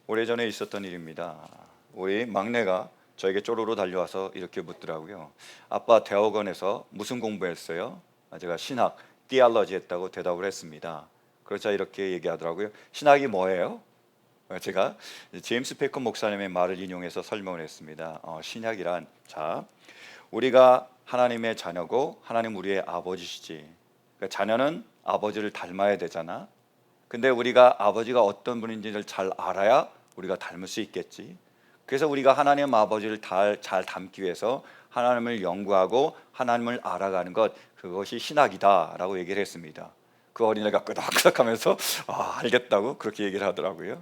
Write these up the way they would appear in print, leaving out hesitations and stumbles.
오래전에 있었던 일입니다. 우리 막내가 저에게 쪼르르 달려와서 이렇게 묻더라고요. 아빠, 대학원에서 무슨 공부했어요? 제가 신학, 디알러지 했다고 대답을 했습니다. 그러자 이렇게 얘기하더라고요. 신학이 뭐예요? 제가 제임스 페이커 목사님의 말을 인용해서 설명을 했습니다. 신학이란, 자, 우리가 하나님의 자녀고 하나님 우리의 아버지시지. 그러니까 자녀는 아버지를 닮아야 되잖아. 근데 우리가 아버지가 어떤 분인지를 잘 알아야 우리가 닮을 수 있겠지. 그래서 우리가 하나님 아버지를 잘 닮기 위해서 하나님을 연구하고 하나님을 알아가는 것, 그것이 신학이다라고 얘기를 했습니다. 그 어린애가 끄덕끄덕하면서 알겠다고 그렇게 얘기를 하더라고요.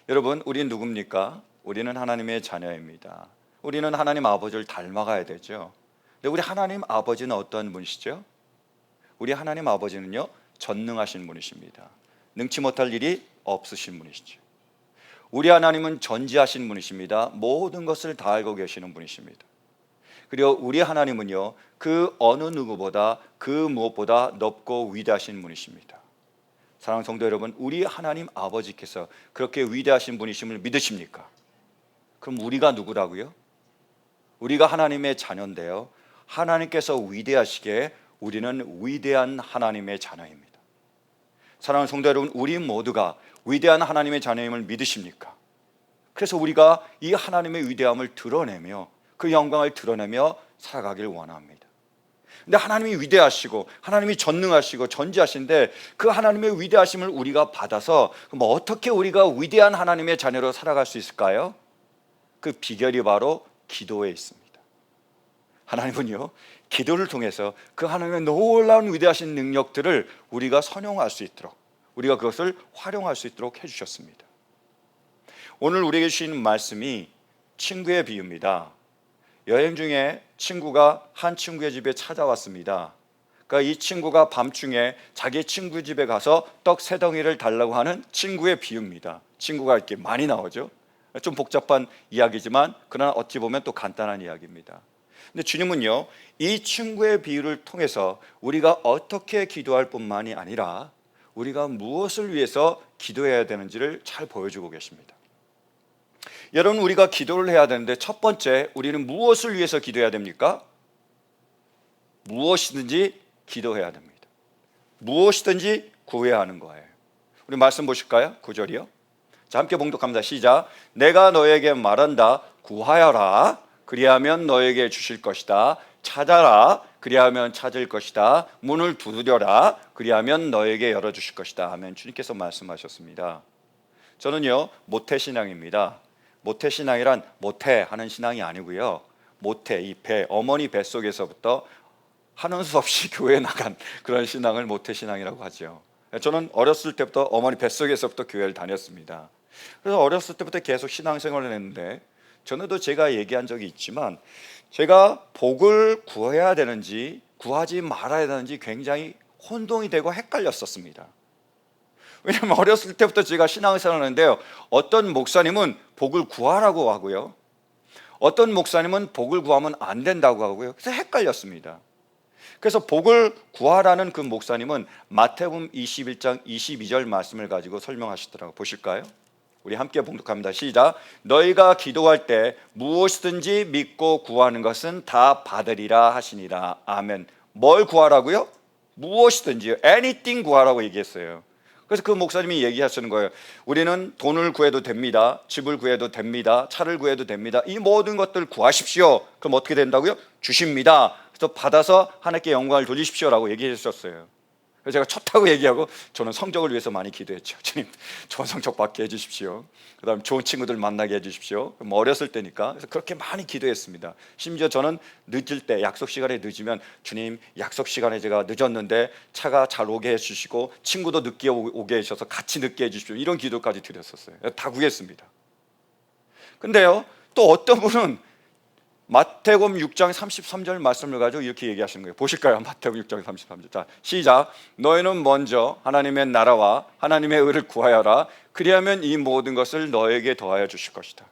여러분, 우리는 누굽니까? 우리는 하나님의 자녀입니다. 우리는 하나님 아버지를 닮아가야 되죠. 근데 우리 하나님 아버지는 어떤 분이시죠? 우리 하나님 아버지는요, 전능하신 분이십니다. 능치 못할 일이 없으신 분이시죠. 우리 하나님은 전지하신 분이십니다. 모든 것을 다 알고 계시는 분이십니다. 그리고 우리 하나님은요, 그 어느 누구보다 그 무엇보다 높고 위대하신 분이십니다. 사랑하는 성도 여러분, 우리 하나님 아버지께서 그렇게 위대하신 분이심을 믿으십니까? 그럼 우리가 누구라고요? 우리가 하나님의 자녀인데요, 하나님께서 위대하시기에 우리는 위대한 하나님의 자녀입니다. 사랑하는 성도 여러분, 우리 모두가 위대한 하나님의 자녀임을 믿으십니까? 그래서 우리가 이 하나님의 위대함을 드러내며 그 영광을 드러내며 살아가길 원합니다. 근데 하나님이 위대하시고 하나님이 전능하시고 전지하신데 그 하나님의 위대하심을 우리가 받아서 그럼 어떻게 우리가 위대한 하나님의 자녀로 살아갈 수 있을까요? 그 비결이 바로 기도에 있습니다. 하나님은요, 기도를 통해서 그 하나님의 놀라운 위대하신 능력들을 우리가 선용할 수 있도록, 우리가 그것을 활용할 수 있도록 해주셨습니다. 오늘 우리에게 주시는 말씀이 친구의 비유입니다. 여행 중에 친구가 한 친구의 집에 찾아왔습니다. 그러니까 이 친구가 밤중에 자기 친구 집에 가서 떡 3덩이를 달라고 하는 친구의 비유입니다. 친구가 이렇게 많이 나오죠. 좀 복잡한 이야기지만 그러나 어찌 보면 또 간단한 이야기입니다. 근데 주님은요, 이 친구의 비유를 통해서 우리가 어떻게 기도할 뿐만이 아니라 우리가 무엇을 위해서 기도해야 되는지를 잘 보여주고 계십니다. 여러분, 우리가 기도를 해야 되는데 첫 번째, 우리는 무엇을 위해서 기도해야 됩니까? 무엇이든지 기도해야 됩니다. 무엇이든지 구해야 하는 거예요. 우리 말씀 보실까요? 9절이요. 자, 함께 봉독합니다. 시작. 내가 너에게 말한다. 구하여라. 그리하면 너에게 주실 것이다. 찾아라. 그리하면 찾을 것이다. 문을 두드려라. 그리하면 너에게 열어주실 것이다. 하면 주님께서 말씀하셨습니다. 저는요, 모태신앙입니다. 모태신앙이란 모태 하는 신앙이 아니고요, 모태, 이 배, 어머니 뱃속에서부터 하는 수 없이 교회에 나간 그런 신앙을 모태신앙이라고 하죠. 저는 어렸을 때부터 어머니 뱃속에서부터 교회를 다녔습니다. 그래서 어렸을 때부터 계속 신앙생활을 했는데, 전에도 제가 얘기한 적이 있지만 제가 복을 구해야 되는지 구하지 말아야 되는지 굉장히 혼동이 되고 헷갈렸었습니다. 왜냐하면 어렸을 때부터 제가 신앙생활을 하는데요, 어떤 목사님은 복을 구하라고 하고요, 어떤 목사님은 복을 구하면 안 된다고 하고요. 그래서 헷갈렸습니다. 그래서 복을 구하라는 그 목사님은 마태복음 21장 22절 말씀을 가지고 설명하시더라고요. 보실까요? 우리 함께 봉독합니다. 시작. 너희가 기도할 때 무엇이든지 믿고 구하는 것은 다 받으리라 하시니라. 아멘. 뭘 구하라고요? 무엇이든지요. anything 구하라고 얘기했어요. 그래서 그 목사님이 얘기하시는 거예요. 우리는 돈을 구해도 됩니다. 집을 구해도 됩니다. 차를 구해도 됩니다. 이 모든 것들 구하십시오. 그럼 어떻게 된다고요? 주십니다. 그래서 받아서 하나님께 영광을 돌리십시오라고 얘기해 주셨어요. 그래서 제가 좋다고 얘기하고 저는 성적을 위해서 많이 기도했죠. 주님, 좋은 성적 받게 해주십시오. 그 다음 좋은 친구들 만나게 해주십시오. 어렸을 때니까. 그래서 그렇게 많이 기도했습니다. 심지어 저는 늦을 때, 약속 시간에 늦으면 주님, 약속 시간에 제가 늦었는데 차가 잘 오게 해주시고 친구도 늦게 오게 해주셔서 같이 늦게 해주십시오. 이런 기도까지 드렸었어요. 다 구했습니다. 근데요, 또 어떤 분은 마태복음 6장 33절 말씀을 가지고 이렇게 얘기하시는 거예요. 보실까요? 마태복음 6장 33절. 자, 시작. 너희는 먼저 하나님의 나라와 하나님의 의를 구하여라. 그리하면 이 모든 것을 너에게 더하여 주실 것이다.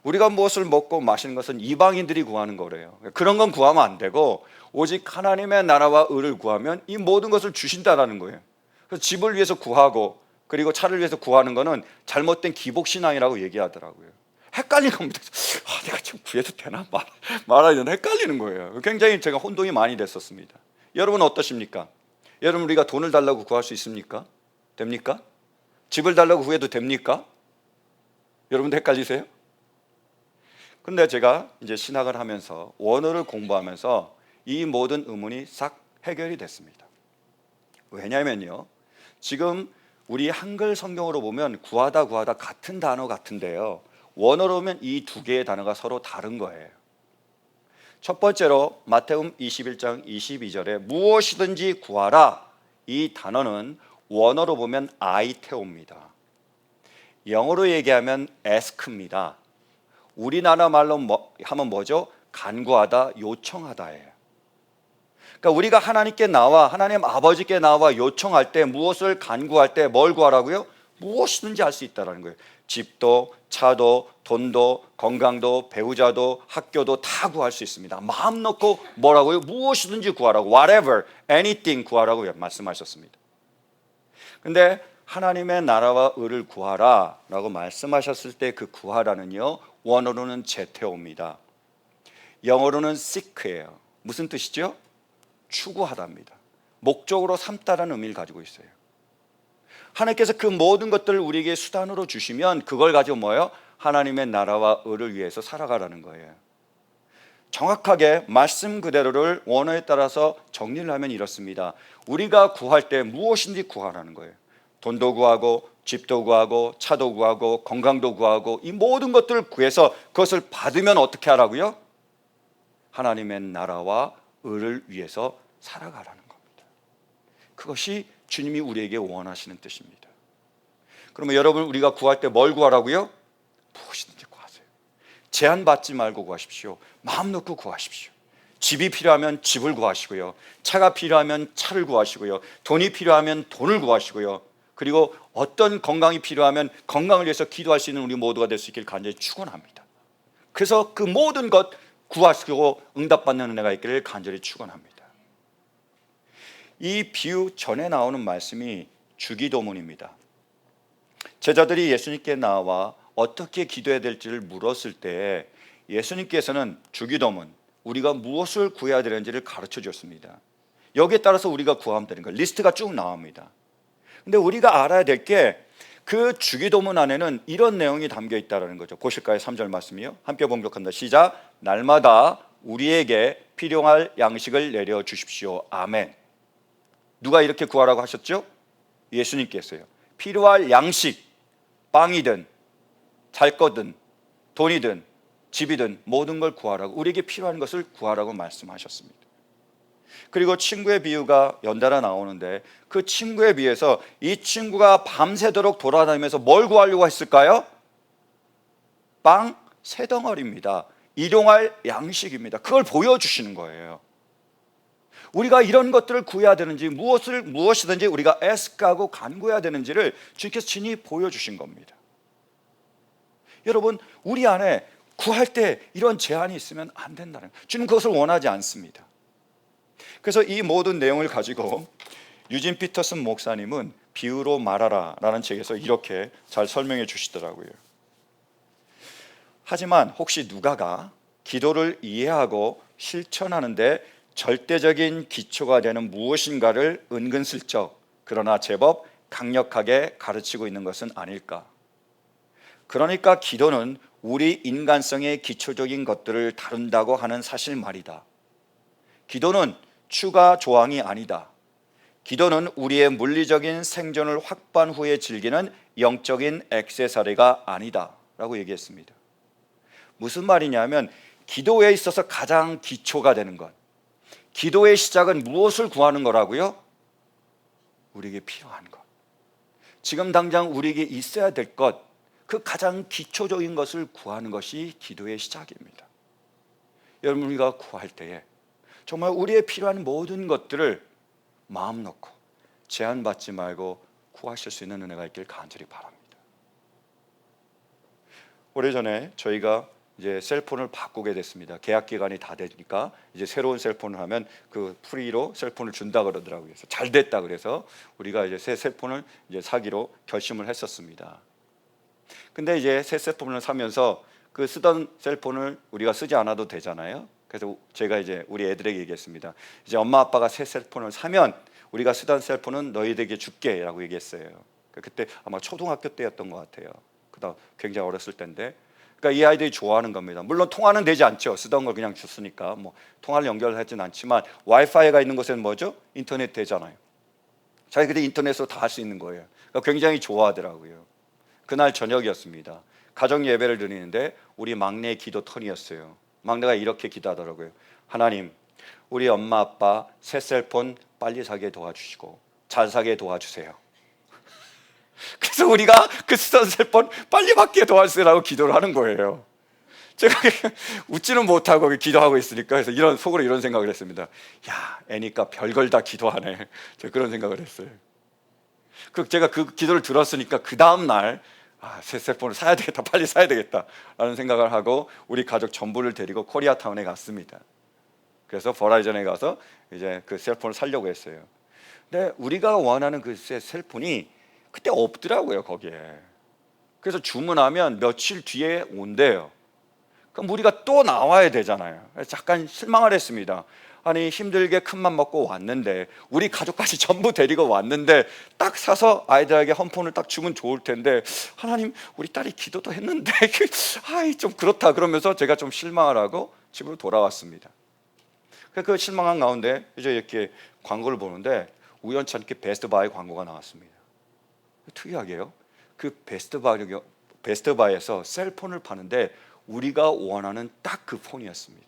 우리가 무엇을 먹고 마시는 것은 이방인들이 구하는 거래요. 그런 건 구하면 안 되고 오직 하나님의 나라와 의를 구하면 이 모든 것을 주신다라는 거예요. 그래서 집을 위해서 구하고 그리고 차를 위해서 구하는 거는 잘못된 기복신앙이라고 얘기하더라고요. 헷갈리는 겁니다. 내가 지금 구해도 되나 말아야 되나 헷갈리는 거예요. 굉장히 제가 혼동이 많이 됐었습니다. 여러분 어떠십니까? 여러분 우리가 돈을 달라고 구할 수 있습니까? 됩니까? 집을 달라고 구해도 됩니까? 여러분도 헷갈리세요? 근데 제가 이제 신학을 하면서 원어를 공부하면서 이 모든 의문이 싹 해결이 됐습니다. 왜냐면요, 지금 우리 한글 성경으로 보면 구하다 같은 단어 같은데요, 원어로 보면 이 두 개의 단어가 서로 다른 거예요. 첫 번째로 마태복음 21장 22절에 무엇이든지 구하라, 이 단어는 원어로 보면 아이테오입니다. 영어로 얘기하면 ask입니다. 우리나라 말로 하면 뭐죠? 간구하다, 요청하다예요. 그러니까 우리가 하나님께 나와, 하나님 아버지께 나와 요청할 때, 무엇을 간구할 때 뭘 구하라고요? 무엇이든지 할 수 있다는 거예요. 집도, 차도, 돈도, 건강도, 배우자도, 학교도 다 구할 수 있습니다. 마음 놓고 뭐라고요? 무엇이든지 구하라고, whatever, anything 구하라고 말씀하셨습니다. 근데 하나님의 나라와 의를 구하라 라고 말씀하셨을 때 그 구하라는요, 원어로는 제테오입니다. 영어로는 seek예요. 무슨 뜻이죠? 추구하다입니다. 목적으로 삼다라는 의미를 가지고 있어요. 하나님께서 그 모든 것들을 우리에게 수단으로 주시면 그걸 가지고 뭐예요? 하나님의 나라와 의를 위해서 살아가라는 거예요. 정확하게 말씀 그대로를 원어에 따라서 정리를 하면 이렇습니다. 우리가 구할 때 무엇인지 구하라는 거예요. 돈도 구하고, 집도 구하고, 차도 구하고, 건강도 구하고, 이 모든 것들을 구해서 그것을 받으면 어떻게 하라고요? 하나님의 나라와 의를 위해서 살아가라는 겁니다. 그것이 주님이 우리에게 원하시는 뜻입니다. 그러면 여러분, 우리가 구할 때 뭘 구하라고요? 무엇이든지 구하세요. 제한받지 말고 구하십시오. 마음 놓고 구하십시오. 집이 필요하면 집을 구하시고요, 차가 필요하면 차를 구하시고요, 돈이 필요하면 돈을 구하시고요, 그리고 어떤 건강이 필요하면 건강을 위해서 기도할 수 있는 우리 모두가 될 수 있길 간절히 축원합니다. 그래서 그 모든 것 구하시고 응답받는 은혜가 있기를 간절히 축원합니다. 이 비유 전에 나오는 말씀이 주기도문입니다. 제자들이 예수님께 나와 어떻게 기도해야 될지를 물었을 때 예수님께서는 주기도문, 우리가 무엇을 구해야 되는지를 가르쳐 줬습니다. 여기에 따라서 우리가 구하면 되는 거예요. 리스트가 쭉 나옵니다. 근데 우리가 알아야 될 게 그 주기도문 안에는 이런 내용이 담겨 있다는 거죠. 보실까요? 3절 말씀이요. 함께 봉독합니다. 시작. 날마다 우리에게 필요할 양식을 내려 주십시오. 아멘. 누가 이렇게 구하라고 하셨죠? 예수님께서요. 필요할 양식, 빵이든 잘 거든 돈이든 집이든 모든 걸 구하라고, 우리에게 필요한 것을 구하라고 말씀하셨습니다. 그리고 친구의 비유가 연달아 나오는데 그 친구에 비해서 이 친구가 밤새도록 돌아다니면서 뭘 구하려고 했을까요? 빵 3덩어리입니다. 일용할 양식입니다. 그걸 보여주시는 거예요. 우리가 이런 것들을 구해야 되는지, 무엇이든지 우리가 애쓰고 간구해야 되는지를 주님께서 친히 보여주신 겁니다. 여러분, 우리 안에 구할 때 이런 제한이 있으면 안 된다는 거예요. 주님 그것을 원하지 않습니다. 그래서 이 모든 내용을 가지고 유진 피터슨 목사님은 비유로 말하라 라는 책에서 이렇게 잘 설명해 주시더라고요. 하지만 혹시 누가가 기도를 이해하고 실천하는데 절대적인 기초가 되는 무엇인가를 은근슬쩍, 그러나 제법 강력하게 가르치고 있는 것은 아닐까. 그러니까 기도는 우리 인간성의 기초적인 것들을 다룬다고 하는 사실 말이다. 기도는 추가 조항이 아니다. 기도는 우리의 물리적인 생존을 확보한 후에 즐기는 영적인 액세서리가 아니다 라고 얘기했습니다. 무슨 말이냐면 기도에 있어서 가장 기초가 되는 것, 기도의 시작은 무엇을 구하는 거라고요? 우리에게 필요한 것, 지금 당장 우리에게 있어야 될 것, 그 가장 기초적인 것을 구하는 것이 기도의 시작입니다. 여러분, 우리가 구할 때에 정말 우리의 필요한 모든 것들을 마음 놓고 제한받지 말고 구하실 수 있는 은혜가 있길 간절히 바랍니다. 오래전에 저희가 이제 셀폰을 바꾸게 됐습니다. 계약 기간이 다 되니까 이제 새로운 셀폰을 하면 그 프리로 셀폰을 준다 그러더라고요. 그래서 잘 됐다 그래서 우리가 이제 새 셀폰을 이제 사기로 결심을 했었습니다. 근데 이제 새 셀폰을 사면서 그 쓰던 셀폰을 우리가 쓰지 않아도 되잖아요. 그래서 제가 이제 우리 애들에게 얘기했습니다. 이제 엄마 아빠가 새 셀폰을 사면 우리가 쓰던 셀폰은 너희들에게 줄게라고 얘기했어요. 그때 아마 초등학교 때였던 것 같아요. 그다음 굉장히 어렸을 때인데, 그러니까 이 아이들이 좋아하는 겁니다. 물론 통화는 되지 않죠. 쓰던 걸 그냥 줬으니까 뭐 통화를 연결하지는 않지만 와이파이가 있는 곳에는 뭐죠? 인터넷 되잖아요. 자기들이 인터넷으로 다 할 수 있는 거예요. 그러니까 굉장히 좋아하더라고요. 그날 저녁이었습니다. 가정 예배를 드리는데 우리 막내의 기도 턴이었어요. 막내가 이렇게 기도하더라고요. 하나님, 우리 엄마 아빠 새 셀폰 빨리 사게 도와주시고 잘 사게 도와주세요. 그래서 우리가 그 쓰던 셀폰 빨리 받게 도와주세요라고 기도를 하는 거예요. 제가 웃지는 못하고 기도하고 있으니까 그래서 속으로 이런 생각을 했습니다. 야, 애니까 별걸 다 기도하네. 제가 그런 생각을 했어요. 제가 그 기도를 들었으니까 그 다음 날 새 셀폰을 사야 되겠다, 빨리 사야 되겠다라는 생각을 하고 우리 가족 전부를 데리고 코리아타운에 갔습니다. 그래서 버라이전에 가서 이제 그 셀폰을 사려고 했어요. 근데 우리가 원하는 그 셀폰이 그때 없더라고요, 거기에. 그래서 주문하면 며칠 뒤에 온대요. 그럼 우리가 또 나와야 되잖아요. 잠깐 실망을 했습니다. 아니, 힘들게 큰맘 먹고 왔는데, 우리 가족까지 전부 데리고 왔는데 딱 사서 아이들에게 홈폰을 딱 주면 좋을 텐데, 하나님, 우리 딸이 기도도 했는데 좀 그렇다 그러면서 제가 좀 실망을 하고 집으로 돌아왔습니다. 그 실망한 가운데 이제 이렇게 광고를 보는데 우연찮게 베스트바이 광고가 나왔습니다. 특이하게요, 그 베스트바이에서 셀폰을 파는데 우리가 원하는 딱 그 폰이었습니다.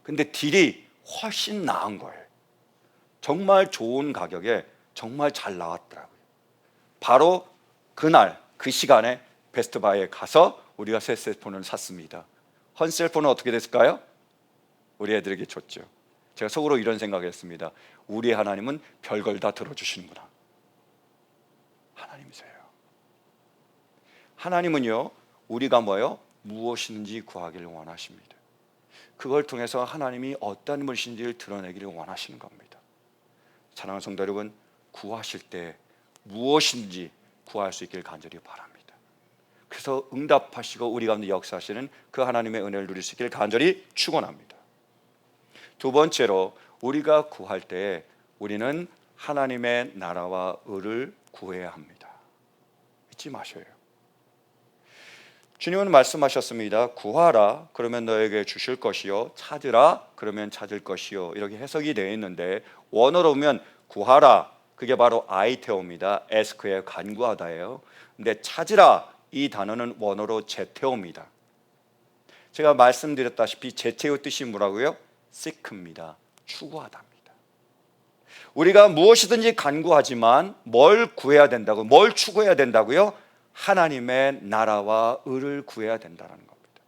근데 딜이 훨씬 나은 거예요. 정말 좋은 가격에 정말 잘 나왔더라고요. 바로 그날 그 시간에 베스트바이에 가서 우리가 새 셀폰을 샀습니다. 헌 셀폰은 어떻게 됐을까요? 우리 애들에게 줬죠. 제가 속으로 이런 생각을 했습니다. 우리 하나님은 별걸 다 들어주시는구나. 하나님이세요. 하나님은요, 우리가 무엇이든지 구하기를 원하십니다. 그걸 통해서 하나님이 어떤 분이신지를 드러내기를 원하시는 겁니다. 사랑하는 성도 여러분, 구하실 때 무엇인지 구할 수 있기를 간절히 바랍니다. 그래서 응답하시고 우리 가운데 역사하시는 그 하나님의 은혜를 누릴 수 있기를 간절히 축원합니다. 두 번째로, 우리가 구할 때 우리는 하나님의 나라와 의를 구해야 합니다. 잊지 마셔요. 주님은 말씀하셨습니다. 구하라, 그러면 너에게 주실 것이요, 찾으라, 그러면 찾을 것이요. 이렇게 해석이 되어 있는데, 원어로 보면 구하라, 그게 바로 아이테오입니다. 에스크의 간구하다예요. 근데 찾으라, 이 단어는 원어로 제테오입니다. 제가 말씀드렸다시피 제테오 뜻이 뭐라고요? seek입니다. 추구하다입니다. 우리가 무엇이든지 간구하지만 뭘 구해야 된다고, 뭘 추구해야 된다고요? 하나님의 나라와 의를 구해야 된다는 겁니다.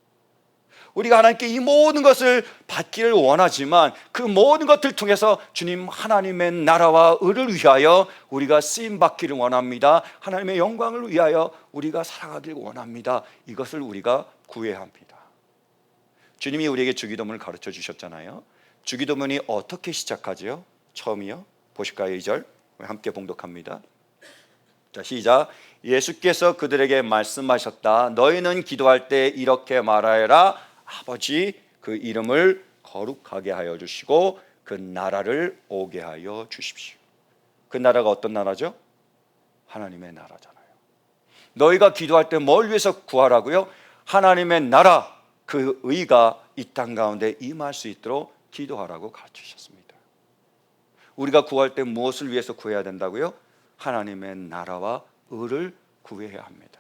우리가 하나님께 이 모든 것을 받기를 원하지만 그 모든 것들 통해서 주님 하나님의 나라와 의를 위하여 우리가 쓰임 받기를 원합니다. 하나님의 영광을 위하여 우리가 살아가길 원합니다. 이것을 우리가 구해야 합니다. 주님이 우리에게 주기도문을 가르쳐 주셨잖아요. 주기도문이 어떻게 시작하지요? 처음이요. 보실까요? 2절 함께 봉독합니다. 자, 시작. 예수께서 그들에게 말씀하셨다. 너희는 기도할 때 이렇게 말하여라. 아버지, 그 이름을 거룩하게 하여 주시고 그 나라를 오게 하여 주십시오. 그 나라가 어떤 나라죠? 하나님의 나라잖아요. 너희가 기도할 때 뭘 위해서 구하라고요? 하나님의 나라, 그 의가 이 땅 가운데 임할 수 있도록 기도하라고 가르치셨습니다. 우리가 구할 때 무엇을 위해서 구해야 된다고요? 하나님의 나라와 의를 구해야 합니다.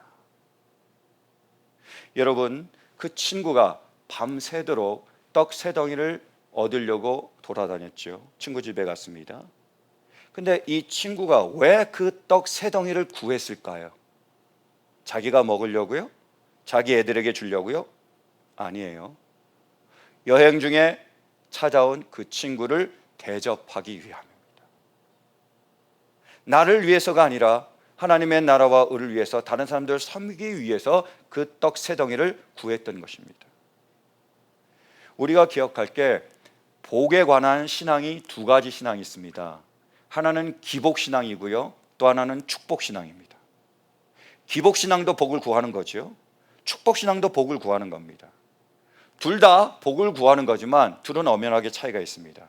여러분, 그 친구가 밤새도록 떡 3덩이를 얻으려고 돌아다녔죠. 친구 집에 갔습니다. 근데 이 친구가 왜 그 떡 3덩이를 구했을까요? 자기가 먹으려고요? 자기 애들에게 주려고요? 아니에요. 여행 중에 찾아온 그 친구를 대접하기 위함입니다. 나를 위해서가 아니라 하나님의 나라와 의를 위해서, 다른 사람들을 섬기기 위해서 그 떡 3덩이를 구했던 것입니다. 우리가 기억할 게 복에 관한 신앙이 두 가지 신앙이 있습니다. 하나는 기복신앙이고요, 또 하나는 축복신앙입니다. 기복신앙도 복을 구하는 거죠. 축복신앙도 복을 구하는 겁니다. 둘 다 복을 구하는 거지만 둘은 엄연하게 차이가 있습니다.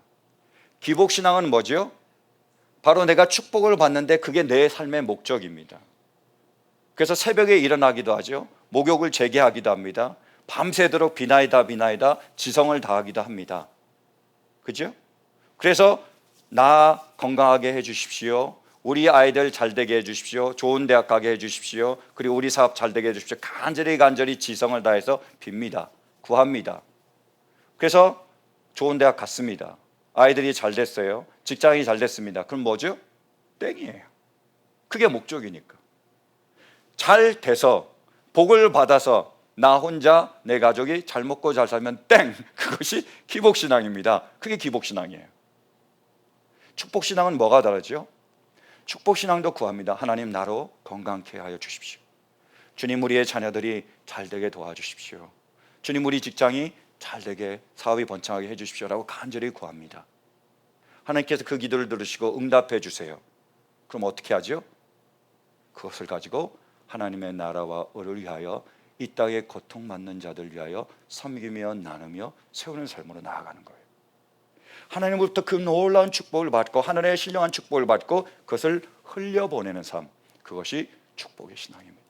기복신앙은 뭐죠? 바로 내가 축복을 받는데 그게 내 삶의 목적입니다. 그래서 새벽에 일어나기도 하죠. 목욕을 재개하기도 합니다. 밤새도록 비나이다 지성을 다하기도 합니다. 그죠? 그래서 나 건강하게 해주십시오. 우리 아이들 잘 되게 해주십시오. 좋은 대학 가게 해주십시오. 그리고 우리 사업 잘 되게 해주십시오. 간절히 지성을 다해서 빕니다. 구합니다. 그래서 좋은 대학 갔습니다. 아이들이 잘 됐어요. 직장이 잘 됐습니다. 그럼 뭐죠? 땡이에요. 그게 목적이니까. 잘 돼서 복을 받아서 나 혼자 내 가족이 잘 먹고 잘 살면 땡! 그것이 기복신앙입니다. 그게 기복신앙이에요. 축복신앙은 뭐가 다르죠? 축복신앙도 구합니다. 하나님 나로 건강케 하여 주십시오. 주님 우리의 자녀들이 잘 되게 도와주십시오. 주님 우리 직장이 잘 되게 사업이 번창하게 해주십시오라고 간절히 구합니다. 하나님께서 그 기도를 들으시고 응답해 주세요. 그럼 어떻게 하죠? 그것을 가지고 하나님의 나라와 의를 위하여 이 땅에 고통받는 자들 위하여 섬기며 나누며 세우는 삶으로 나아가는 거예요. 하나님으로부터 그 놀라운 축복을 받고 하늘의 신령한 축복을 받고 그것을 흘려보내는 삶, 그것이 축복의 신앙입니다.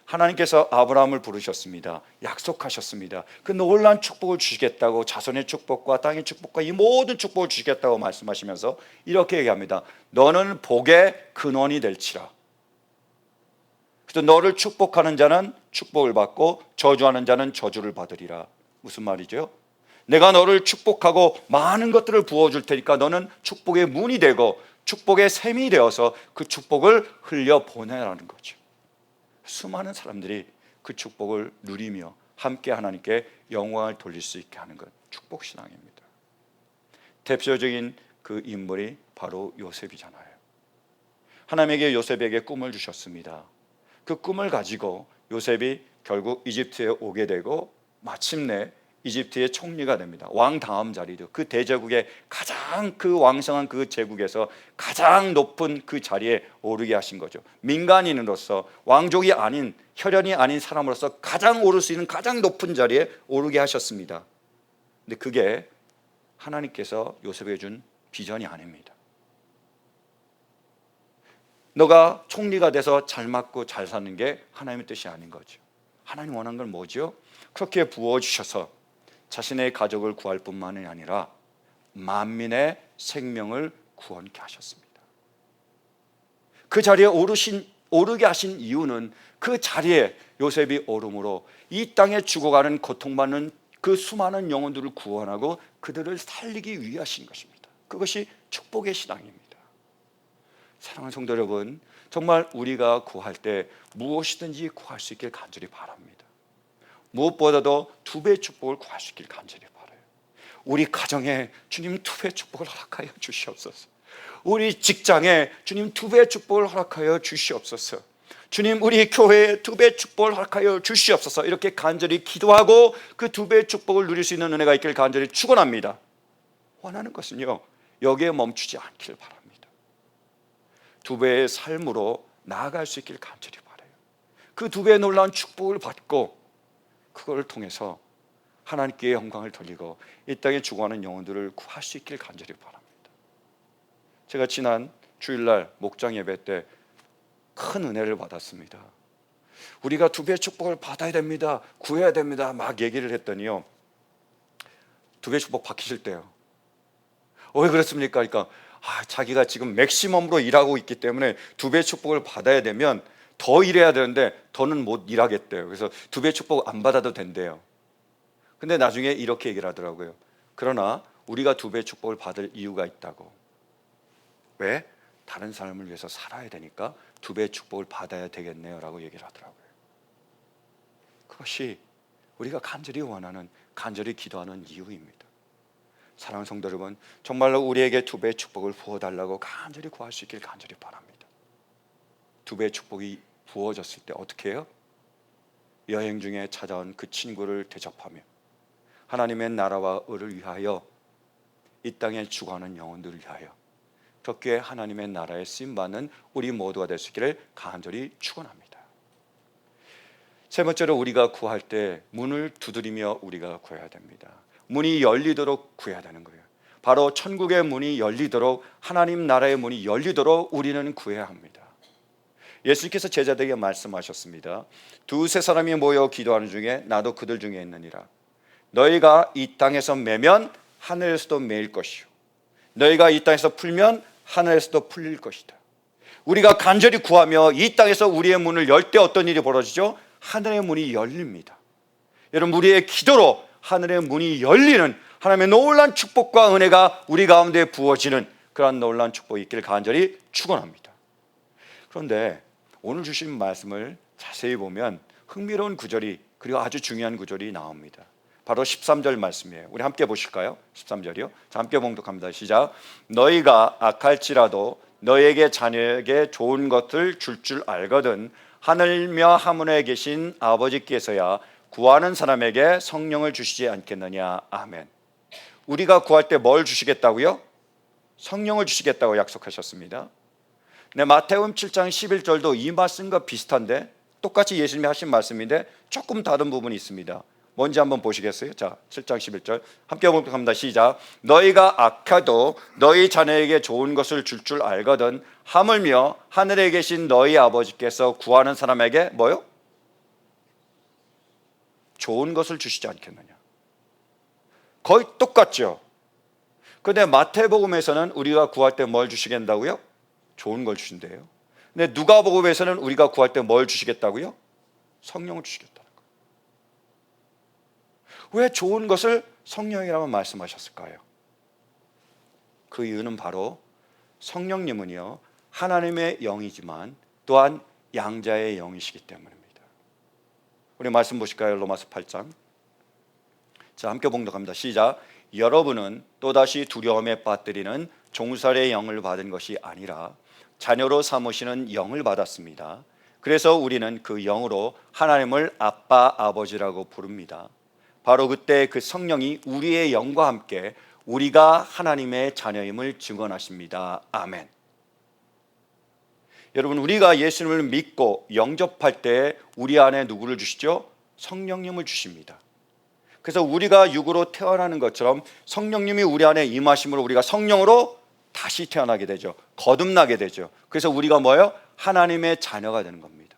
하나님께서 아브라함을 부르셨습니다. 약속하셨습니다. 그 놀라운 축복을 주시겠다고, 자손의 축복과 땅의 축복과 이 모든 축복을 주시겠다고 말씀하시면서 이렇게 얘기합니다. 너는 복의 근원이 될지라. 그래서 너를 축복하는 자는 축복을 받고 저주하는 자는 저주를 받으리라. 무슨 말이죠? 내가 너를 축복하고 많은 것들을 부어줄 테니까 너는 축복의 문이 되고 축복의 샘이 되어서 그 축복을 흘려보내라는 거죠. 수많은 사람들이 그 축복을 누리며 함께 하나님께 영광을 돌릴 수 있게 하는 것, 축복신앙입니다. 대표적인 그 인물이 바로 요셉이잖아요. 하나님에게 요셉에게 꿈을 주셨습니다. 그 꿈을 가지고 요셉이 결국 이집트에 오게 되고 마침내 이집트의 총리가 됩니다. 왕 다음 자리죠. 그 대제국의 가장 그 왕성한 그 제국에서 가장 높은 그 자리에 오르게 하신 거죠. 민간인으로서 왕족이 아닌, 혈연이 아닌 사람으로서 가장 오를 수 있는 가장 높은 자리에 오르게 하셨습니다. 근데 그게 하나님께서 요셉에게 준 비전이 아닙니다. 너가 총리가 돼서 잘 맞고 잘 사는 게 하나님의 뜻이 아닌 거죠. 하나님 원하는 건 뭐죠? 그렇게 부어주셔서 자신의 가족을 구할 뿐만이 아니라 만민의 생명을 구원케 하셨습니다. 그 자리에 오르게 하신 이유는 그 자리에 요셉이 오름으로 이 땅에 죽어가는 고통받는 그 수많은 영혼들을 구원하고 그들을 살리기 위하신 것입니다. 그것이 축복의 신앙입니다. 사랑하는 성도 여러분, 정말 우리가 구할 때 무엇이든지 구할 수 있길 간절히 바랍니다. 무엇보다도 두 배의 축복을 구할 수 있길 간절히 바라요. 우리 가정에 주님 두 배의 축복을 허락하여 주시옵소서. 우리 직장에 주님 두 배의 축복을 허락하여 주시옵소서. 주님 우리 교회에 두 배의 축복을 허락하여 주시옵소서. 이렇게 간절히 기도하고 그 두 배의 축복을 누릴 수 있는 은혜가 있길 간절히 축원합니다. 원하는 것은요, 여기에 멈추지 않길 바랍니다. 두 배의 삶으로 나아갈 수 있길 간절히 바라요. 그 두 배의 놀라운 축복을 받고 그걸 통해서 하나님께 영광을 돌리고 이 땅에 죽어가는 영혼들을 구할 수 있길 간절히 바랍니다. 제가 지난 주일날 목장 예배 때 큰 은혜를 받았습니다. 우리가 두 배의 축복을 받아야 됩니다. 구해야 됩니다. 막 얘기를 했더니요, 두 배의 축복 받기실 때요. 왜 그렇습니까? 그러니까 자기가 지금 맥시멈으로 일하고 있기 때문에 두 배의 축복을 받아야 되면 더 일해야 되는데 더는 못 일하겠대요. 그래서 두 배의 축복 안 받아도 된대요. 근데 나중에 이렇게 얘기를 하더라고요. 그러나 우리가 두 배의 축복을 받을 이유가 있다고. 왜? 다른 사람을 위해서 살아야 되니까 두 배의 축복을 받아야 되겠네요 라고 얘기를 하더라고요. 그것이 우리가 간절히 원하는, 간절히 기도하는 이유입니다. 사랑하는 성도 여러분, 정말로 우리에게 두 배의 축복을 부어달라고 간절히 구할 수 있길 간절히 바랍니다. 두 배의 축복이 부어졌을 때 어떻게 해요? 여행 중에 찾아온 그 친구를 대접하며, 하나님의 나라와 의를 위하여 이 땅에 죽어가는 영혼들을 위하여 그렇게 하나님의 나라에 쓰임받는 우리 모두가 될 수 있기를 간절히 축원합니다. 세 번째로 우리가 구할 때 문을 두드리며 우리가 구해야 됩니다. 문이 열리도록 구해야 되는 거예요. 바로 천국의 문이 열리도록, 하나님 나라의 문이 열리도록 우리는 구해야 합니다. 예수님께서 제자들에게 말씀하셨습니다. 두세 사람이 모여 기도하는 중에 나도 그들 중에 있느니라. 너희가 이 땅에서 매면 하늘에서도 매일 것이요 너희가 이 땅에서 풀면 하늘에서도 풀릴 것이다. 우리가 간절히 구하며 이 땅에서 우리의 문을 열 때 어떤 일이 벌어지죠? 하늘의 문이 열립니다. 여러분, 우리의 기도로 하늘의 문이 열리는 하나님의 놀라운 축복과 은혜가 우리 가운데 부어지는 그러한 놀라운 축복이 있기를 간절히 축원합니다. 그런데 오늘 주신 말씀을 자세히 보면 흥미로운 구절이, 그리고 아주 중요한 구절이 나옵니다. 바로 13절 말씀이에요. 우리 함께 보실까요? 13절이요. 자, 함께 봉독합니다. 시작. 너희가 악할지라도 너희에게 자녀에게 좋은 것을 줄 알거든 하늘며 하늘에 계신 아버지께서야 구하는 사람에게 성령을 주시지 않겠느냐. 아멘. 우리가 구할 때 뭘 주시겠다고요? 성령을 주시겠다고 약속하셨습니다. 네, 마태복음 7장 11절도 이 말씀과 비슷한데 똑같이 예수님이 하신 말씀인데 조금 다른 부분이 있습니다. 뭔지 한번 보시겠어요? 자, 7장 11절 함께 봉독합니다. 시작. 너희가 악해도 너희 자녀에게 좋은 것을 줄 알거든 하물며 하늘에 계신 너희 아버지께서 구하는 사람에게 뭐요? 좋은 것을 주시지 않겠느냐. 거의 똑같죠. 그런데 마태복음에서는 우리가 구할 때 뭘 주시겠다고요? 좋은 걸 주신대요. 근데 누가복음에서는 우리가 구할 때 뭘 주시겠다고요? 성령을 주시겠다는 거예요. 왜 좋은 것을 성령이라고 말씀하셨을까요? 그 이유는 바로 성령님은요 하나님의 영이지만 또한 양자의 영이시기 때문입니다. 우리 말씀 보실까요? 로마서 8장. 자, 함께 봉독합니다. 시작. 여러분은 또다시 두려움에 빠뜨리는 종살의 영을 받은 것이 아니라 자녀로 삼으시는 영을 받았습니다. 그래서 우리는 그 영으로 하나님을 아빠, 아버지라고 부릅니다. 바로 그때 그 성령이 우리의 영과 함께 우리가 하나님의 자녀임을 증언하십니다. 아멘. 여러분, 우리가 예수님을 믿고 영접할 때 우리 안에 누구를 주시죠? 성령님을 주십니다. 그래서 우리가 육으로 태어나는 것처럼 성령님이 우리 안에 임하심으로 우리가 성령으로 다시 태어나게 되죠. 거듭나게 되죠. 그래서 우리가 뭐예요? 하나님의 자녀가 되는 겁니다.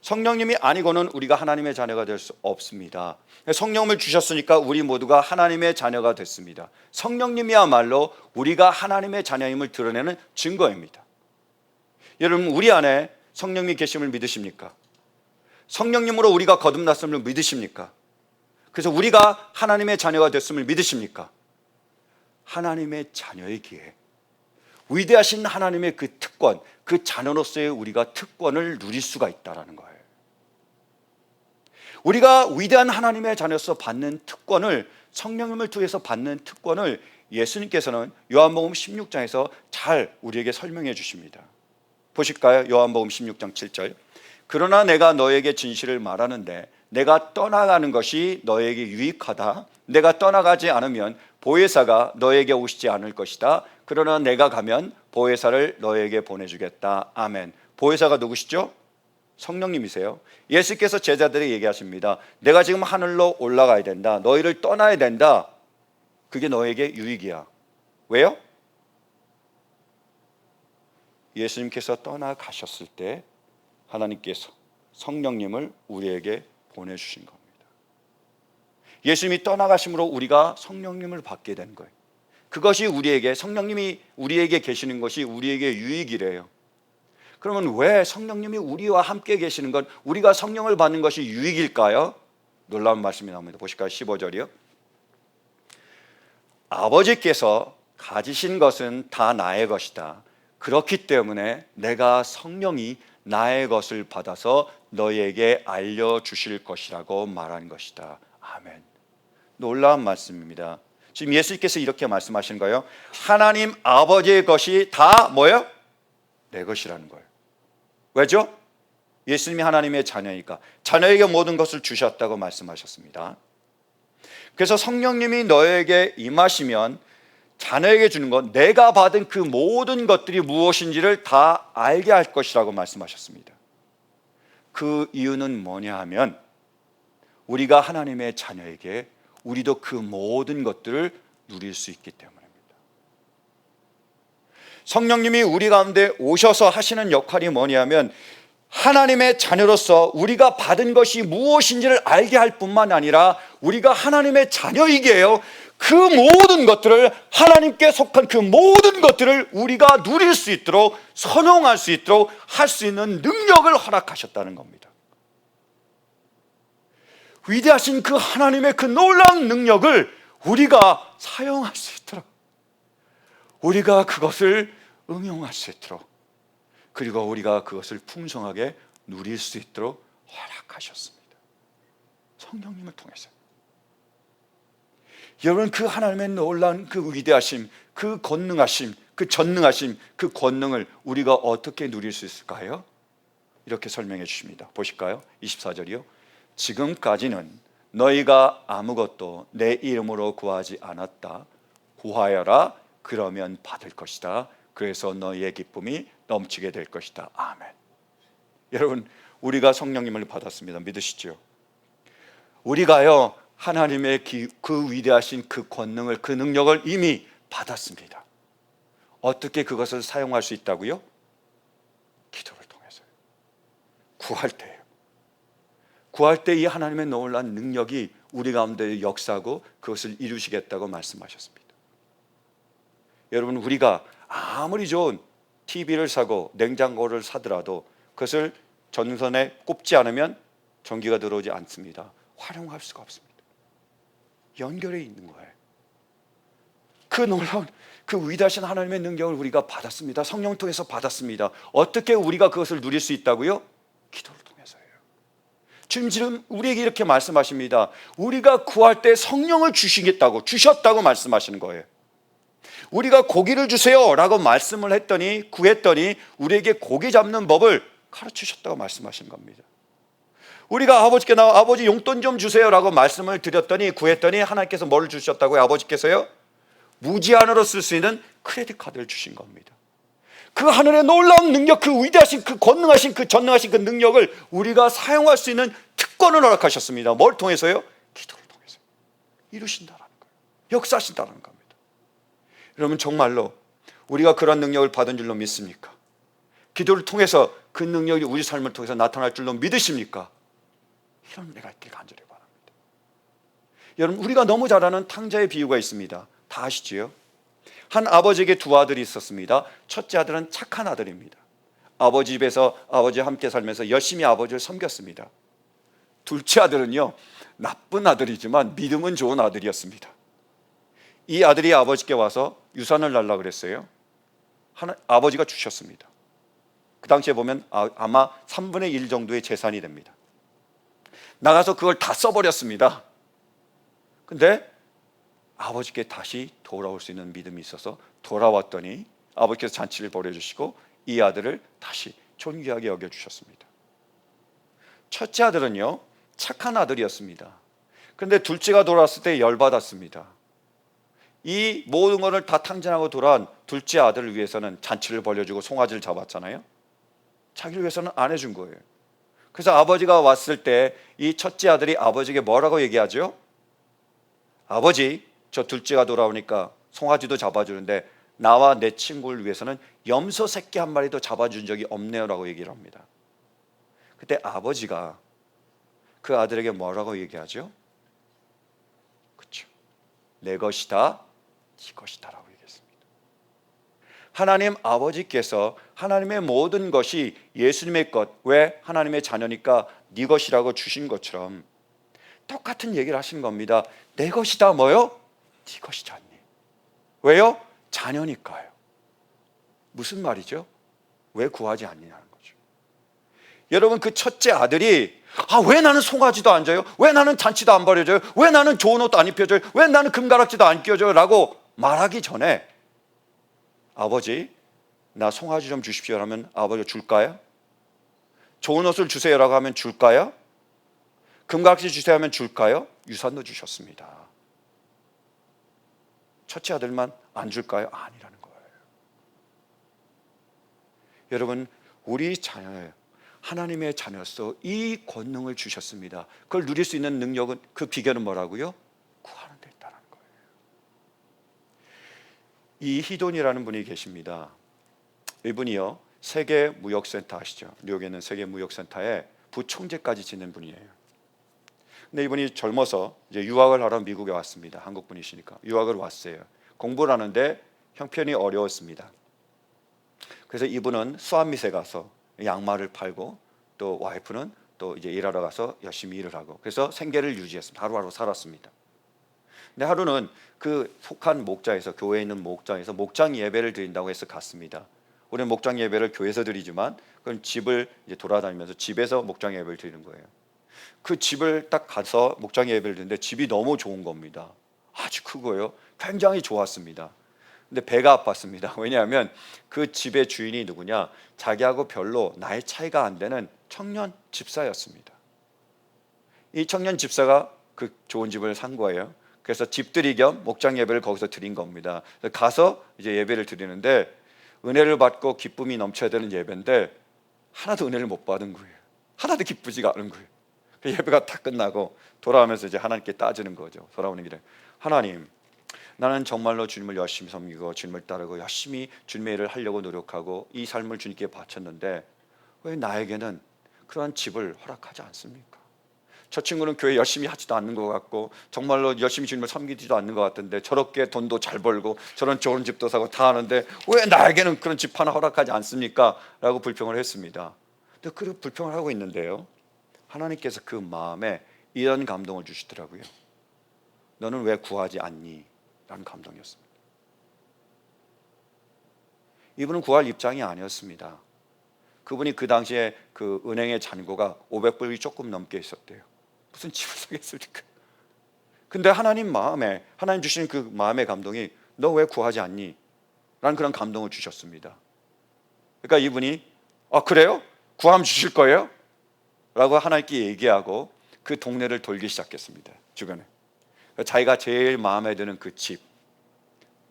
성령님이 아니고는 우리가 하나님의 자녀가 될 수 없습니다. 성령을 주셨으니까 우리 모두가 하나님의 자녀가 됐습니다. 성령님이야말로 우리가 하나님의 자녀임을 드러내는 증거입니다. 여러분, 우리 안에 성령님이 계심을 믿으십니까? 성령님으로 우리가 거듭났음을 믿으십니까? 그래서 우리가 하나님의 자녀가 됐음을 믿으십니까? 하나님의 자녀이기에 위대하신 하나님의 그 특권, 그 자녀로서의 우리가 특권을 누릴 수가 있다는 거예요. 우리가 위대한 하나님의 자녀로서 받는 특권을, 성령님을 통해서 받는 특권을 예수님께서는 요한복음 16장에서 잘 우리에게 설명해 주십니다. 보실까요? 요한복음 16장 7절. 그러나 내가 너에게 진실을 말하는데 내가 떠나가는 것이 너에게 유익하다. 내가 떠나가지 않으면 보혜사가 너에게 오시지 않을 것이다. 그러나 내가 가면 보혜사를 너에게 보내주겠다. 아멘. 보혜사가 누구시죠? 성령님이세요. 예수께서 제자들에게 얘기하십니다. 내가 지금 하늘로 올라가야 된다. 너희를 떠나야 된다. 그게 너에게 유익이야. 왜요? 예수님께서 떠나가셨을 때 하나님께서 성령님을 우리에게 보내주신 겁니다. 예수님이 떠나가심으로 우리가 성령님을 받게 된 거예요. 그것이 우리에게, 성령님이 우리에게 계시는 것이 우리에게 유익이래요. 그러면 왜 성령님이 우리와 함께 계시는 건, 우리가 성령을 받는 것이 유익일까요? 놀라운 말씀이 나옵니다. 보실까요? 15절이요. 아버지께서 가지신 것은 다 나의 것이다. 그렇기 때문에 내가 성령이 나의 것을 받아서 너희에게 알려주실 것이라고 말한 것이다. 아멘. 놀라운 말씀입니다. 지금 예수님께서 이렇게 말씀하시는 거예요. 하나님 아버지의 것이 다 뭐예요? 내 것이라는 거예요. 왜죠? 예수님이 하나님의 자녀니까 자녀에게 모든 것을 주셨다고 말씀하셨습니다. 그래서 성령님이 너에게 임하시면 자녀에게 주는 것, 내가 받은 그 모든 것들이 무엇인지를 다 알게 할 것이라고 말씀하셨습니다. 그 이유는 뭐냐 하면 우리가 하나님의 자녀에게 우리도 그 모든 것들을 누릴 수 있기 때문입니다. 성령님이 우리 가운데 오셔서 하시는 역할이 뭐냐면 하나님의 자녀로서 우리가 받은 것이 무엇인지를 알게 할 뿐만 아니라 우리가 하나님의 자녀이게 해요. 그 모든 것들을, 하나님께 속한 그 모든 것들을 우리가 누릴 수 있도록, 선용할 수 있도록 할 수 있는 능력을 허락하셨다는 겁니다. 위대하신 그 하나님의 그 놀라운 능력을 우리가 사용할 수 있도록, 우리가 그것을 응용할 수 있도록, 그리고 우리가 그것을 풍성하게 누릴 수 있도록 허락하셨습니다. 성령님을 통해서. 여러분, 그 하나님의 놀라운 그 위대하심, 그 권능하심, 그 전능하심, 그 권능을 우리가 어떻게 누릴 수 있을까요? 이렇게 설명해 주십니다. 보실까요? 24절이요. 지금까지는 너희가 아무것도 내 이름으로 구하지 않았다. 구하여라. 그러면 받을 것이다. 그래서 너희의 기쁨이 넘치게 될 것이다. 아멘. 여러분, 우리가 성령님을 받았습니다. 믿으시죠? 우리가요, 하나님의 그 위대하신 그 권능을, 그 능력을 이미 받았습니다. 어떻게 그것을 사용할 수 있다고요? 기도를 통해서요. 구할 때요. 구할 때 이 하나님의 놀라운 능력이 우리 가운데 역사하고 그것을 이루시겠다고 말씀하셨습니다. 여러분, 우리가 아무리 좋은 TV를 사고 냉장고를 사더라도 그것을 전선에 꼽지 않으면 전기가 들어오지 않습니다. 활용할 수가 없습니다. 연결해 있는 거예요. 그 놀라운, 그 위대하신 하나님의 능력을 우리가 받았습니다. 성령 통해서 받았습니다. 어떻게 우리가 그것을 누릴 수 있다고요? 기도를 통해서예요. 지금 우리에게 이렇게 말씀하십니다. 우리가 구할 때 성령을 주셨다고 말씀하시는 거예요. 우리가 고기를 주세요 라고 말씀을 했더니, 구했더니 우리에게 고기 잡는 법을 가르치셨다고 말씀하시는 겁니다. 우리가 아버지께 나와 아버지 용돈 좀 주세요 라고 말씀을 드렸더니, 구했더니 하나님께서 뭘 주셨다고요? 아버지께서요? 무제한으로 쓸 수 있는 크레딧 카드를 주신 겁니다. 그 하늘의 놀라운 능력, 그 위대하신, 그 권능하신, 그 전능하신 그 능력을 우리가 사용할 수 있는 특권을 허락하셨습니다. 뭘 통해서요? 기도를 통해서 이루신다라는 거예요. 역사하신다는 겁니다. 여러분, 정말로 우리가 그런 능력을 받은 줄로 믿습니까? 기도를 통해서 그 능력이 우리 삶을 통해서 나타날 줄로 믿으십니까? 이런 은혜가 있길 간절히 바랍니다. 여러분, 우리가 너무 잘 아는 탕자의 비유가 있습니다. 다 아시지요? 한 아버지에게 두 아들이 있었습니다. 첫째 아들은 착한 아들입니다. 아버지 집에서 아버지와 함께 살면서 열심히 아버지를 섬겼습니다. 둘째 아들은요, 나쁜 아들이지만 믿음은 좋은 아들이었습니다. 이 아들이 아버지께 와서 유산을 달라고 그랬어요. 아버지가 주셨습니다. 그 당시에 보면 아마 3분의 1 정도의 재산이 됩니다. 나가서 그걸 다 써버렸습니다. 근데 아버지께 다시 돌아올 수 있는 믿음이 있어서 돌아왔더니 아버지께서 잔치를 벌여주시고 이 아들을 다시 존귀하게 여겨주셨습니다. 첫째 아들은요, 착한 아들이었습니다. 그런데 둘째가 돌아왔을 때 열받았습니다. 이 모든 것을 다 탕진하고 돌아온 둘째 아들을 위해서는 잔치를 벌여주고 송아지를 잡았잖아요. 자기를 위해서는 안 해준 거예요. 그래서 아버지가 왔을 때 이 첫째 아들이 아버지에게 뭐라고 얘기하죠? 아버지, 저 둘째가 돌아오니까 송아지도 잡아주는데 나와 내 친구를 위해서는 염소 새끼 한 마리도 잡아준 적이 없네요 라고 얘기를 합니다. 그때 아버지가 그 아들에게 뭐라고 얘기하죠? 그렇죠. 내 것이다, 네 것이다 라고 얘기했습니다. 하나님 아버지께서 하나님의 모든 것이 예수님의 것, 왜? 하나님의 자녀니까 네 것이라고 주신 것처럼 똑같은 얘기를 하신 겁니다. 내 것이다 뭐요? 네 것이지 않니? 왜요? 자녀니까요. 무슨 말이죠? 왜 구하지 않느냐는 거죠. 여러분, 그 첫째 아들이 왜 나는 송아지도 안 줘요? 왜 나는 잔치도 안 벌여줘요? 왜 나는 좋은 옷도 안 입혀줘요? 왜 나는 금가락지도 안 끼워줘요? 라고 말하기 전에 아버지, 나 송아지 좀 주십시오 하면 아버지가 줄까요? 좋은 옷을 주세요라고 하면 줄까요? 금가락지 주세요 하면 줄까요? 유산도 주셨습니다. 첫째 아들만 안 줄까요? 아니라는 거예요. 여러분, 우리 자녀예요. 하나님의 자녀로서 이 권능을 주셨습니다. 그걸 누릴 수 있는 능력은, 그 비결은 뭐라고요? 구하는 데 있다는 거예요. 이희돈이라는 분이 계십니다. 이분이요, 세계무역센터 아시죠? 뉴욕에 있는 세계무역센터에 부총재까지 지낸 분이에요. 근데 이분이 젊어서 이제 유학을 하러 미국에 왔습니다. 한국 분이시니까 유학을 왔어요. 공부를 하는데 형편이 어려웠습니다. 그래서 이분은 수완밑에 가서 양말을 팔고, 또 와이프는 또 이제 일하러 가서 열심히 일을 하고, 그래서 생계를 유지했습니다. 하루하루 살았습니다. 근데 하루는 그 속한 목장에서, 교회에 있는 목장에서 목장 예배를 드린다고 해서 갔습니다. 우리는 목장 예배를 교회에서 드리지만 그건 집을 이제 돌아다니면서 집에서 목장 예배를 드리는 거예요. 그 집을 딱 가서 목장 예배를 드리는데 집이 너무 좋은 겁니다. 아주 크고요, 굉장히 좋았습니다. 근데 배가 아팠습니다. 왜냐하면 그 집의 주인이 누구냐, 자기하고 별로 나이 차이가 안 되는 청년 집사였습니다. 이 청년 집사가 그 좋은 집을 산 거예요. 그래서 집들이 겸 목장 예배를 거기서 드린 겁니다. 가서 이제 예배를 드리는데 은혜를 받고 기쁨이 넘쳐야 되는 예배인데 하나도 은혜를 못 받은 거예요. 하나도 기쁘지가 않은 거예요. 예배가 다 끝나고 돌아오면서 이제 하나님께 따지는 거죠. 돌아오는 길에, 하나님, 나는 정말로 주님을 열심히 섬기고 주님을 따르고 열심히 주님의 일을 하려고 노력하고 이 삶을 주님께 바쳤는데 왜 나에게는 그러한 집을 허락하지 않습니까? 저 친구는 교회 열심히 하지도 않는 것 같고 정말로 열심히 주님을 섬기지도 않는 것 같은데 저렇게 돈도 잘 벌고 저런 좋은 집도 사고 다 하는데 왜 나에게는 그런 집 하나 허락하지 않습니까? 라고 불평을 했습니다. 근데 그 불평을 하고 있는데요, 하나님께서 그 마음에 이런 감동을 주시더라고요. 너는 왜 구하지 않니? 라는 감동이었습니다. 이분은 구할 입장이 아니었습니다. 그분이 그 당시에 그 은행의 잔고가 500불이 조금 넘게 있었대요. 무슨 집을 사겠습니까? 근데 하나님 마음에, 하나님 주신 그 마음의 감동이 너 왜 구하지 않니? 라는 그런 감동을 주셨습니다. 그러니까 이분이 그래요? 구하면 주실 거예요? 라고 하나님께 얘기하고 그 동네를 돌기 시작했습니다. 주변에 자기가 제일 마음에 드는 그 집,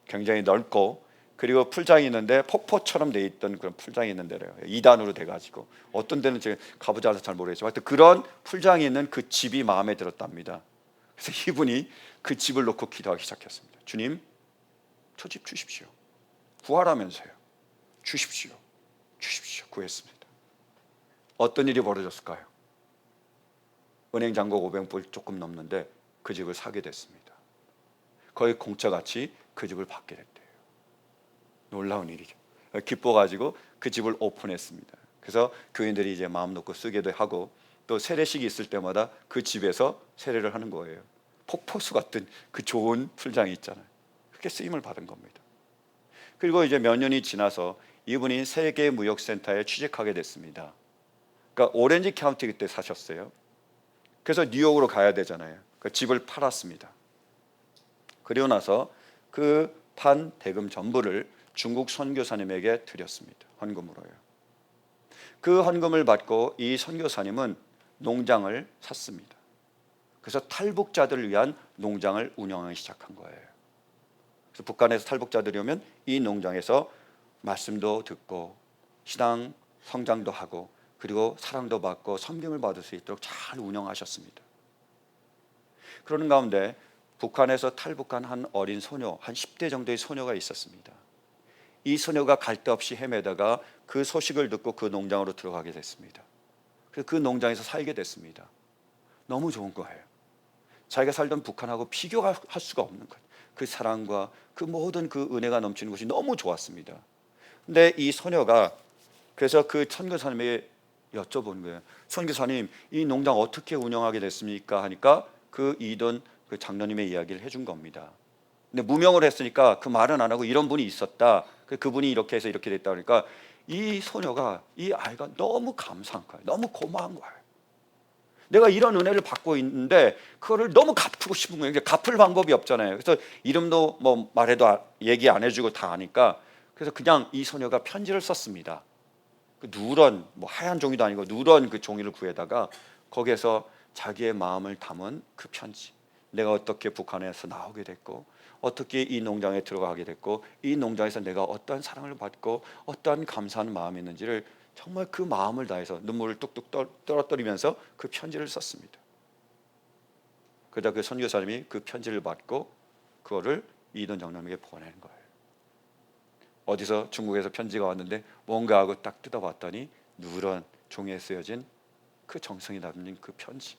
굉장히 넓고 그리고 풀장이 있는데 폭포처럼 돼 있던 그런 풀장이 있는 데래요. 2단으로 돼가지고 어떤 데는 제가 가보지 않아서 잘 모르겠지만 하여튼 그런 풀장이 있는 그 집이 마음에 들었답니다. 그래서 이분이 그 집을 놓고 기도하기 시작했습니다. 주님, 저 집 주십시오. 구하라면서요. 주십시오. 주십시오. 구했습니다. 어떤 일이 벌어졌을까요? 은행 잔고 500불 조금 넘는데 그 집을 사게 됐습니다. 거의 공짜같이 그 집을 받게 됐대요. 놀라운 일이죠. 기뻐가지고 그 집을 오픈했습니다. 그래서 교인들이 이제 마음 놓고 쓰기도 하고 또 세례식이 있을 때마다 그 집에서 세례를 하는 거예요. 폭포수 같은 그 좋은 풀장이 있잖아요. 그렇게 쓰임을 받은 겁니다. 그리고 이제 몇 년이 지나서 이분이 세계무역센터에 취직하게 됐습니다. 그러니까 오렌지 카운티 그때 사셨어요. 그래서 뉴욕으로 가야 되잖아요. 그 집을 팔았습니다. 그리고 나서 그 판 대금 전부를 중국 선교사님에게 드렸습니다. 헌금으로요. 그 헌금을 받고 이 선교사님은 농장을 샀습니다. 그래서 탈북자들을 위한 농장을 운영하기 시작한 거예요. 그래서 북한에서 탈북자들이 오면 이 농장에서 말씀도 듣고 신앙 성장도 하고 그리고 사랑도 받고 섬김을 받을 수 있도록 잘 운영하셨습니다. 그러는 가운데 북한에서 탈북한 한 어린 소녀, 한 10대 정도의 소녀가 있었습니다. 이 소녀가 갈 데 없이 헤매다가 그 소식을 듣고 그 농장으로 들어가게 됐습니다. 그래서 그 농장에서 살게 됐습니다. 너무 좋은 거예요. 자기가 살던 북한하고 비교할 수가 없는 거예요. 그 사랑과 그 모든 그 은혜가 넘치는 것이 너무 좋았습니다. 근데 이 소녀가 그래서 그 선교사님에게 여쭤본 거예요. 선교사님, 이 농장 어떻게 운영하게 됐습니까? 하니까 그 이던 그 장로님의 이야기를 해준 겁니다. 근데 무명을 했으니까 그 말은 안 하고 이런 분이 있었다. 그분이 이렇게 해서 이렇게 됐다 그러니까 이 소녀가, 이 아이가 너무 감사한 거예요. 너무 고마운 거예요. 내가 이런 은혜를 받고 있는데 그거를 너무 갚고 싶은 거예요. 갚을 방법이 없잖아요. 그래서 이름도 뭐 말해도 얘기 안 해주고 다 아니까 그래서 그냥 이 소녀가 편지를 썼습니다. 그 누런 뭐 하얀 종이도 아니고 누런 그 종이를 구해다가 거기에서 자기의 마음을 담은 그 편지, 내가 어떻게 북한에서 나오게 됐고 어떻게 이 농장에 들어가게 됐고 이 농장에서 내가 어떠한 사랑을 받고 어떠한 감사한 마음이 있는지를 정말 그 마음을 다해서 눈물을 뚝뚝 떨어뜨리면서 그 편지를 썼습니다. 그러다 그 선교사님이 그 편지를 받고 그거를 이든 장로님에게 보내는 거예요. 어디서 중국에서 편지가 왔는데 뭔가 하고 딱 뜯어봤더니 누런 종이에 쓰여진 그 정성이 담긴 그 편지.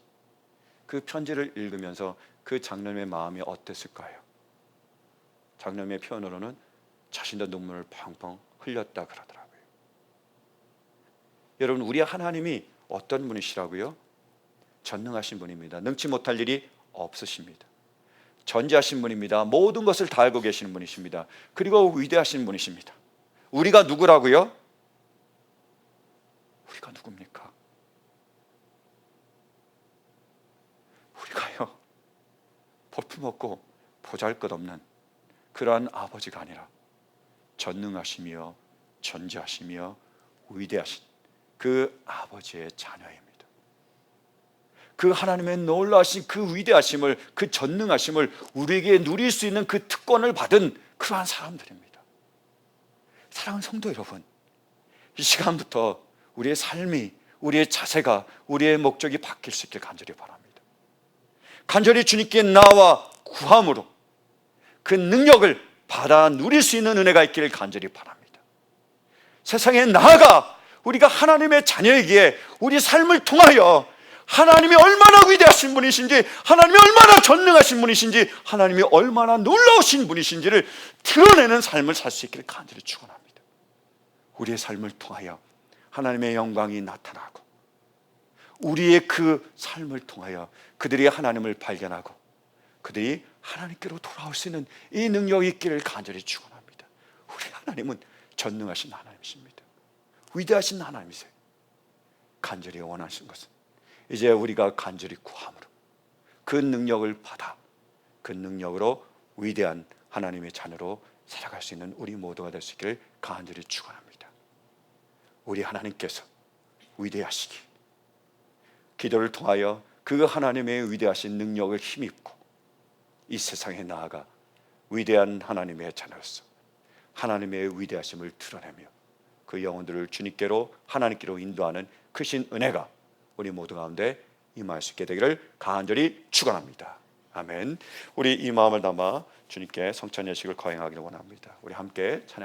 그 편지를 읽으면서 그 장로님의 마음이 어땠을까요? 장로님의 표현으로는 자신도 눈물을 펑펑 흘렸다 그러더라고요. 여러분, 우리 하나님이 어떤 분이시라고요? 전능하신 분입니다. 능치 못할 일이 없으십니다. 전지하신 분입니다. 모든 것을 다 알고 계시는 분이십니다. 그리고 위대하신 분이십니다. 우리가 누구라고요? 우리가 누굽니까? 우리가요, 볼품없고 보잘것없는 그러한 아버지가 아니라 전능하시며 전지하시며 위대하신 그 아버지의 자녀입니다. 그 하나님의 놀라우신 그 위대하심을, 그 전능하심을 우리에게 누릴 수 있는 그 특권을 받은 그러한 사람들입니다. 사랑하는 성도 여러분, 이 시간부터 우리의 삶이, 우리의 자세가, 우리의 목적이 바뀔 수 있길 간절히 바랍니다. 간절히 주님께 나와 구함으로 그 능력을 받아 누릴 수 있는 은혜가 있기를 간절히 바랍니다. 세상에 나아가 우리가 하나님의 자녀이기에 우리 삶을 통하여 하나님이 얼마나 위대하신 분이신지, 하나님이 얼마나 전능하신 분이신지, 하나님이 얼마나 놀라우신 분이신지를 드러내는 삶을 살 수 있기를 간절히 축원합니다. 우리의 삶을 통하여 하나님의 영광이 나타나고 우리의 그 삶을 통하여 그들이 하나님을 발견하고 그들이 하나님께로 돌아올 수 있는 이 능력이 있기를 간절히 축원합니다. 우리 하나님은 전능하신 하나님이십니다. 위대하신 하나님이세요. 간절히 원하시는 것은 이제 우리가 간절히 구함으로 그 능력을 받아 그 능력으로 위대한 하나님의 자녀로 살아갈 수 있는 우리 모두가 될 수 있기를 간절히 축원합니다. 우리 하나님께서 위대하시기, 기도를 통하여 그 하나님의 위대하신 능력을 힘입고 이 세상에 나아가 위대한 하나님의 자녀로서 하나님의 위대하심을 드러내며 그 영혼들을 주님께로, 하나님께로 인도하는 크신 은혜가 우리 모두 가운데 임할 수 있게 되기를 간절히 축원합니다. 아멘. 우리 이 마음을 담아 주님께 성찬 예식을 거행하기를 원합니다. 우리 함께 찬양